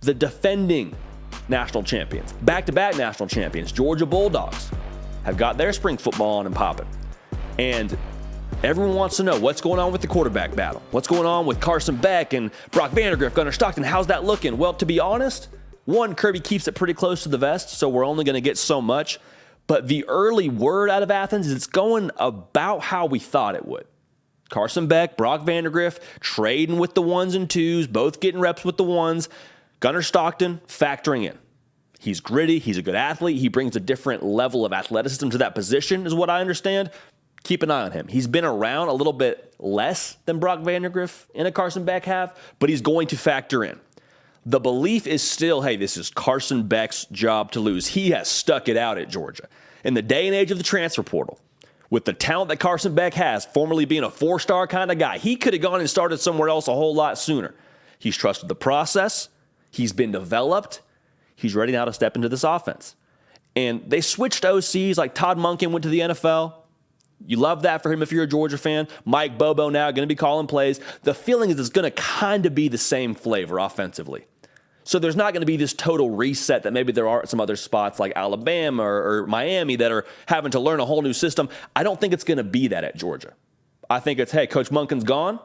the defending national champions, back-to-back national champions, Georgia Bulldogs, have got their spring football on and popping. And everyone wants to know what's going on with the quarterback battle. What's going on with Carson Beck and Brock Vandagriff, Gunnar Stockton? How's that looking? Well, to be honest, one, Kirby keeps it pretty close to the vest, so we're only going to get so much. But the early word out of Athens is it's going about how we thought it would. Carson Beck, Brock Vandagriff, trading with the ones and twos, both getting reps with the ones. Gunnar Stockton factoring in. He's gritty. He's a good athlete. He brings a different level of athleticism to that position, is what I understand. Keep an eye on him. He's been around a little bit less than Brock Vandagriff and a Carson Beck have, but he's going to factor in. The belief is still, hey, this is Carson Beck's job to lose. He has stuck it out at Georgia. In the day and age of the transfer portal, with the talent that Carson Beck has, formerly being a four-star kind of guy, he could have gone and started somewhere else a whole lot sooner. He's trusted the process. He's been developed. He's ready now to step into this offense. And they switched OCs, like Todd Monken went to the NFL. You love that for him if you're a Georgia fan. Mike Bobo now going to be calling plays. The feeling is it's going to kind of be the same flavor offensively. So there's not going to be this total reset that maybe there are at some other spots like Alabama or Miami that are having to learn a whole new system. I don't think it's going to be that at Georgia. I think it's, hey, Coach Monken's gone.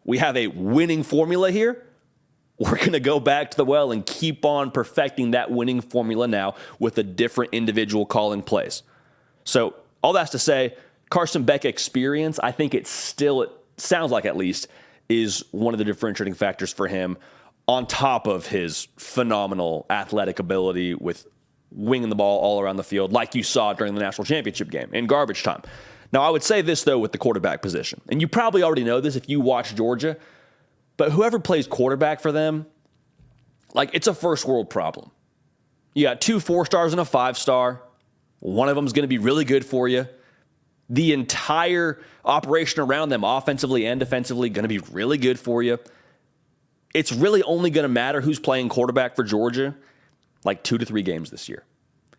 We have a winning formula here. We're going to go back to the well and keep on perfecting that winning formula now with a different individual calling plays. So all that's to say, Carson Beck experience, I think it sounds like at least, is one of the differentiating factors for him on top of his phenomenal athletic ability with winging the ball all around the field like you saw during the national championship game in garbage time. Now, I would say this, though, with the quarterback position, and you probably already know this if you watch Georgia, but whoever plays quarterback for them, like, it's a first world problem. You got 2 4-stars and a 5-star. One of them is going to be really good for you. The entire operation around them, offensively and defensively, going to be really good for you. It's really only going to matter who's playing quarterback for Georgia like 2 to 3 games this year.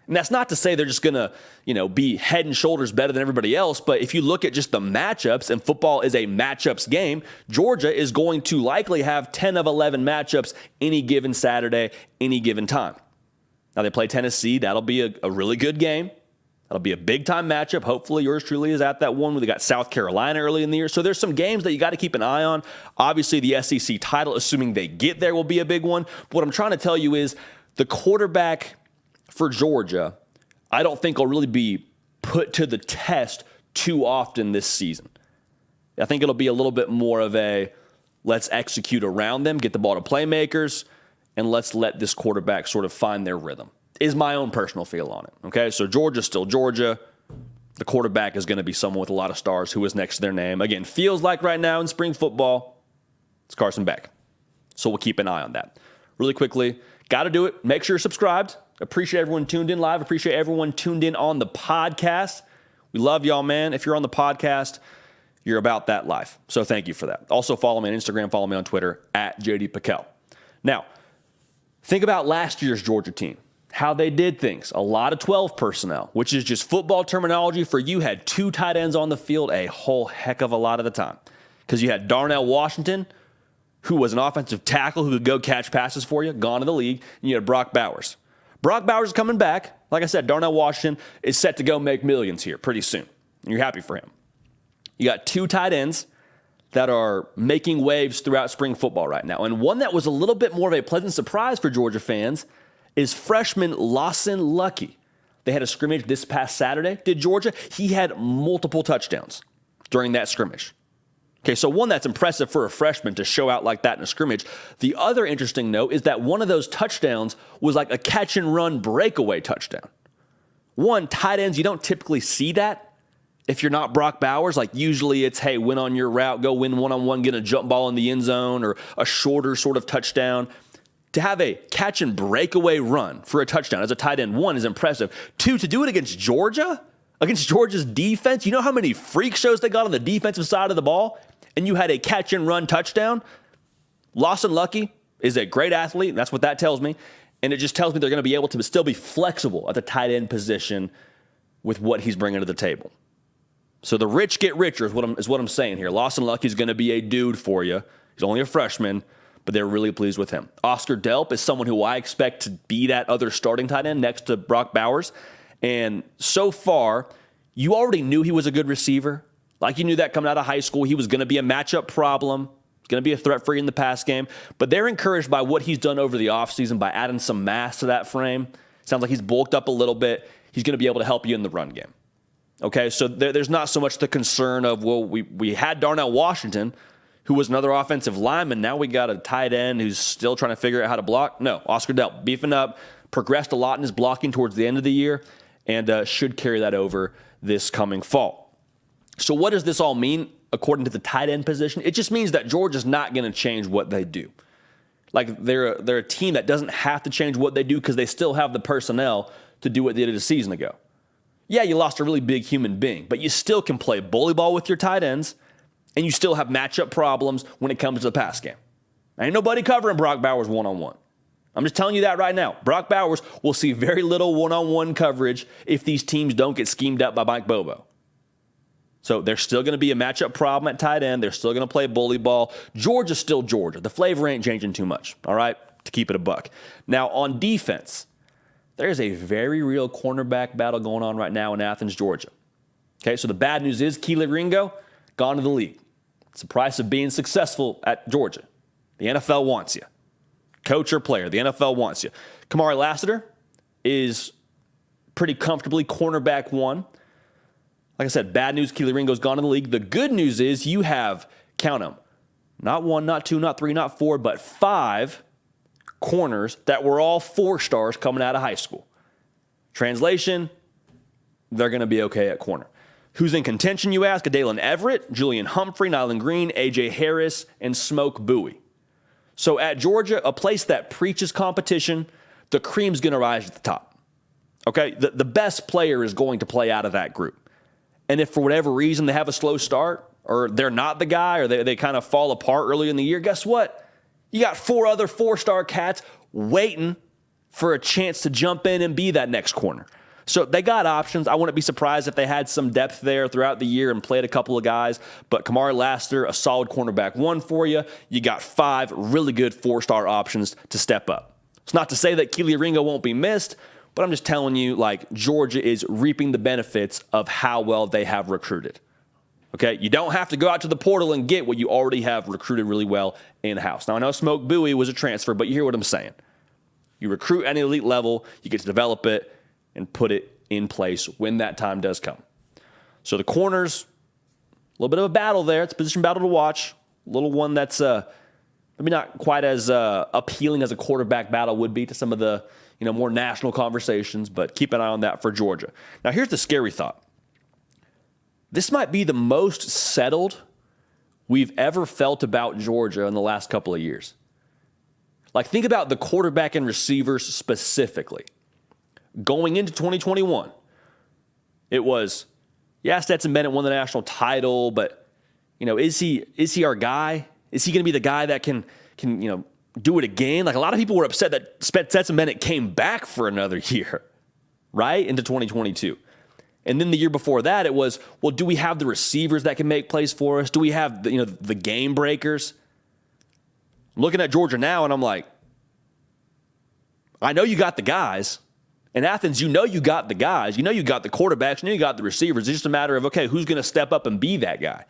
And that's not to say they're just going to, be head and shoulders better than everybody else. But if you look at just the matchups, and football is a matchups game, Georgia is going to likely have 10 of 11 matchups any given Saturday, any given time. Now they play Tennessee. That'll be a really good game. That'll be a big-time matchup. Hopefully yours truly is at that one where they got South Carolina early in the year. So there's some games that you got to keep an eye on. Obviously, the SEC title, assuming they get there, will be a big one. But what I'm trying to tell you is the quarterback for Georgia, I don't think will really be put to the test too often this season. I think it'll be a little bit more of a let's execute around them, get the ball to playmakers, and let's let this quarterback sort of find their rhythm. Is my own personal feel on it. Okay, so Georgia's still Georgia. The quarterback is going to be someone with a lot of stars who is next to their name. Again, feels like right now in spring football, it's Carson Beck. So we'll keep an eye on that. Really quickly, got to do it. Make sure you're subscribed. Appreciate everyone tuned in live. Appreciate everyone tuned in on the podcast. We love y'all, man. If you're on the podcast, you're about that life. So thank you for that. Also, follow me on Instagram. Follow me on Twitter, @JDPakel. Now, think about last year's Georgia team. How they did things. A lot of 12 personnel, which is just football terminology for you had 2 tight ends on the field a whole heck of a lot of the time. Because you had Darnell Washington, who was an offensive tackle who could go catch passes for you, gone to the league, and you had Brock Bowers. Brock Bowers is coming back. Like I said, Darnell Washington is set to go make millions here pretty soon. And you're happy for him. You got 2 tight ends that are making waves throughout spring football right now. And one that was a little bit more of a pleasant surprise for Georgia fans is freshman Lawson Lucky. They had a scrimmage this past Saturday. Did Georgia? He had multiple touchdowns during that scrimmage. Okay, so one, that's impressive for a freshman to show out like that in a scrimmage. The other interesting note is that one of those touchdowns was like a catch-and-run breakaway touchdown. One, tight ends, you don't typically see that if you're not Brock Bowers. Like usually it's, hey, win on your route, go win one-on-one, get a jump ball in the end zone or a shorter sort of touchdown. To have a catch and breakaway run for a touchdown as a tight end, 1, is impressive. 2, to do it against Georgia, against Georgia's defense. You know how many freak shows they got on the defensive side of the ball? And you had a catch and run touchdown? Lawson Lucky is a great athlete. And that's what that tells me. And it just tells me they're going to be able to still be flexible at the tight end position with what he's bringing to the table. So the rich get richer is what I'm saying here. Lawson Lucky is going to be a dude for you. He's only a freshman. but they're really pleased with him. Oscar Delp is someone who I expect to be that other starting tight end next to Brock Bowers. And so far, you already knew he was a good receiver. Like, you knew that coming out of high school. He was going to be a matchup problem. He's going to be a threat for you in the pass game. But they're encouraged by what he's done over the offseason by adding some mass to that frame. Sounds like he's bulked up a little bit. He's going to be able to help you in the run game. Okay, so there's not so much the concern of, well, we had Darnell Washington, who was another offensive lineman. Now we got a tight end who's still trying to figure out how to block. No, Oscar Delp beefing up, progressed a lot in his blocking towards the end of the year, and should carry that over this coming fall. So what does this all mean according to the tight end position? It just means that Georgia's not going to change what they do. Like, they're a team that doesn't have to change what they do because they still have the personnel to do what they did a season ago. Yeah, you lost a really big human being, but you still can play bully ball with your tight ends, and you still have matchup problems when it comes to the pass game. Ain't nobody covering Brock Bowers one-on-one. I'm just telling you that right now. Brock Bowers will see very little one-on-one coverage if these teams don't get schemed up by Mike Bobo. So there's still going to be a matchup problem at tight end. They're still going to play bully ball. Georgia's still Georgia. The flavor ain't changing too much, all right, to keep it a buck. Now, on defense, there's a very real cornerback battle going on right now in Athens, Georgia. Okay, so the bad news is Keely Ringo gone to the league. It's the price of being successful at Georgia. The NFL wants you. Coach or player, the NFL wants you. Kamari Lassiter is pretty comfortably cornerback one. Like I said, bad news, Keely Ringo's gone to the league. The good news is you have, count them, not one, not two, not three, not four, but 5 corners that were all 4 stars coming out of high school. Translation, they're going to be okay at corner. Who's in contention, you ask? Dalen Everett, Julian Humphrey, Nyland Green, A.J. Harris, and Smoke Bowie. So at Georgia, a place that preaches competition, the cream's going to rise at the top. Okay? The best player is going to play out of that group. And if for whatever reason they have a slow start, or they're not the guy, or they kind of fall apart early in the year, guess what? You got 4 other 4-star cats waiting for a chance to jump in and be that next corner. So they got options. I wouldn't be surprised if they had some depth there throughout the year and played a couple of guys. But Kamari Lassiter, a solid cornerback one for you. You got 5 really good 4-star options to step up. It's not to say that Keely Ringo won't be missed, but I'm just telling you, like, Georgia is reaping the benefits of how well they have recruited. Okay, you don't have to go out to the portal and get what you already have recruited really well in-house. Now, I know Smoke Bowie was a transfer, but you hear what I'm saying. You recruit at an elite level, you get to develop it and put it in place when that time does come. So the corners, a little bit of a battle there. It's a position battle to watch. A little one that's maybe not quite as appealing as a quarterback battle would be to some of the more national conversations, but keep an eye on that for Georgia. Now, here's the scary thought. This might be the most settled we've ever felt about Georgia in the last couple of years. Like, think about the quarterback and receivers specifically. Going into 2021, it was, yeah, Stetson Bennett won the national title, but, is he our guy? Is he going to be the guy that can do it again? Like, a lot of people were upset that Stetson Bennett came back for another year, right, into 2022. And then the year before that, it was, well, do we have the receivers that can make plays for us? Do we have the game breakers? I'm looking at Georgia now, and I'm like, I know you got the guys. In Athens, you got the guys. You got the quarterbacks. You got the receivers. It's just a matter of, okay, who's going to step up and be that guy?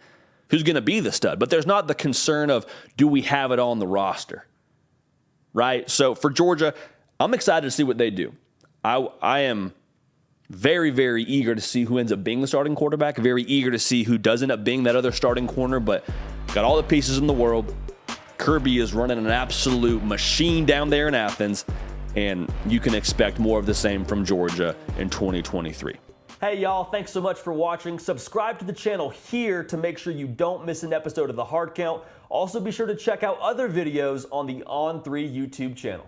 Who's going to be the stud? But there's not the concern of, do we have it on the roster? Right? So for Georgia, I'm excited to see what they do. I am very, very eager to see who ends up being the starting quarterback, very eager to see who does end up being that other starting corner, but got all the pieces in the world. Kirby is running an absolute machine down there in Athens, and you can expect more of the same from Georgia in 2023. Hey, y'all, thanks so much for watching. Subscribe to the channel here to make sure you don't miss an episode of The Hard Count. Also, be sure to check out other videos on the On3 YouTube channel.